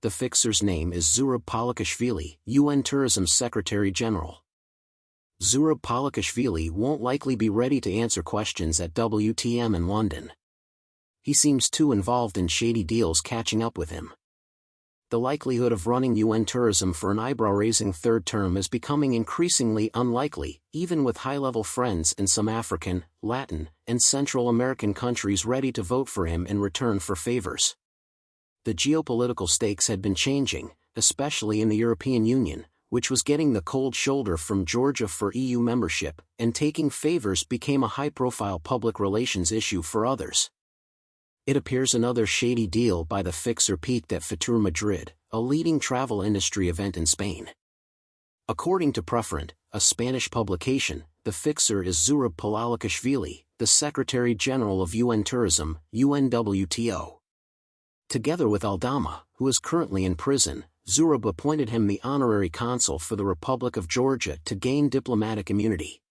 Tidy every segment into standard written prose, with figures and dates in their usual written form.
The fixer's name is Zurab Polikashvili, UN Tourism Secretary General. Zurab Polikashvili won't likely be ready to answer questions at WTM in London. He seems too involved in shady deals catching up with him. The likelihood of running UN tourism for an eyebrow-raising third term is becoming increasingly unlikely, even with high-level friends in some African, Latin, and Central American countries ready to vote for him in return for favors. The geopolitical stakes had been changing, especially in the European Union, which was getting the cold shoulder from Georgia for EU membership, and taking favors became a high-profile public relations issue for others. It appears another shady deal by the fixer peaked at Fitur Madrid, a leading travel industry event in Spain. According to Preferent, a Spanish publication, the fixer is Zurab Polikashvili, the Secretary General of UN Tourism, UNWTO. Together with Aldama, who is currently in prison, Zurab appointed him the honorary consul for the Republic of Georgia to gain diplomatic immunity.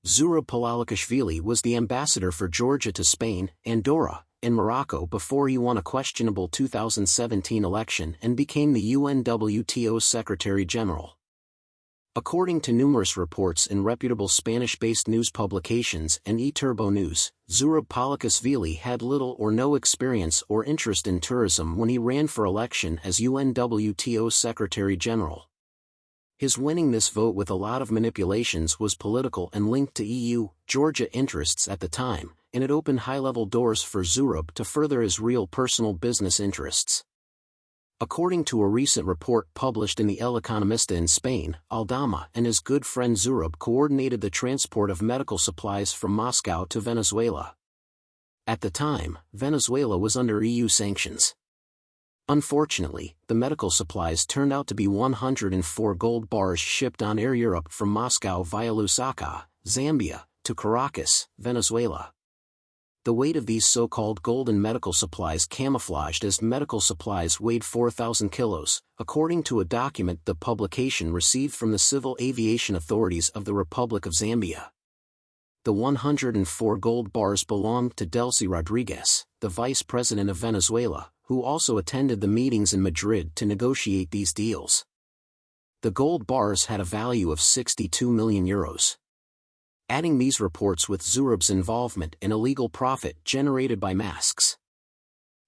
Zurab Polikashvili was the ambassador for Georgia to Spain, Andorra, and Morocco before he won a questionable 2017 election and became the UNWTO Secretary General. According to numerous reports in reputable Spanish-based news publications and eTurboNews, Zurab Polikashvili had little or no experience or interest in tourism when he ran for election as UNWTO Secretary General. His winning this vote with a lot of manipulations was political and linked to EU, Georgia interests at the time, and it opened high-level doors for Zurab to further his real personal business interests. According to a recent report published in the El Economista in Spain, Aldama and his good friend Zurab coordinated the transport of medical supplies from Moscow to Venezuela. At the time, Venezuela was under EU sanctions. Unfortunately, the medical supplies turned out to be 104 gold bars shipped on Air Europe from Moscow via Lusaka, Zambia, to Caracas, Venezuela. The weight of these so-called golden medical supplies camouflaged as medical supplies weighed 4,000 kilos, according to a document the publication received from the civil aviation authorities of the Republic of Zambia. The 104 gold bars belonged to Delcy Rodriguez, the vice president of Venezuela, who also attended the meetings in Madrid to negotiate these deals. The gold bars had a value of 62 million euros. Adding these reports with Zurab's involvement in illegal profit generated by masks.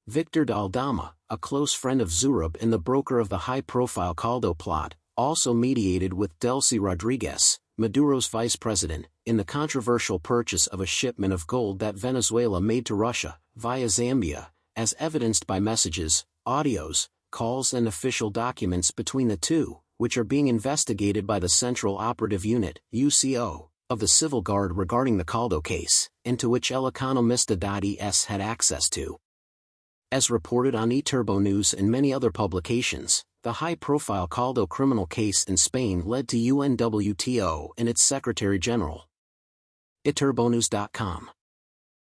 Victor de Aldama, a close friend of Zurab and the broker of the high-profile Caldo plot, also mediated with Delcy Rodriguez, Maduro's vice president, in the controversial purchase of a shipment of gold that Venezuela made to Russia, via Zambia, as evidenced by messages, audios, calls and official documents between the two, which are being investigated by the Central Operative Unit, UCO, of the Civil Guard regarding the Caldo case, into which El Economista.es had access to. As reported on eTurboNews and many other publications, the high-profile Caldo criminal case in Spain led to UNWTO and its Secretary General. eTurboNews.com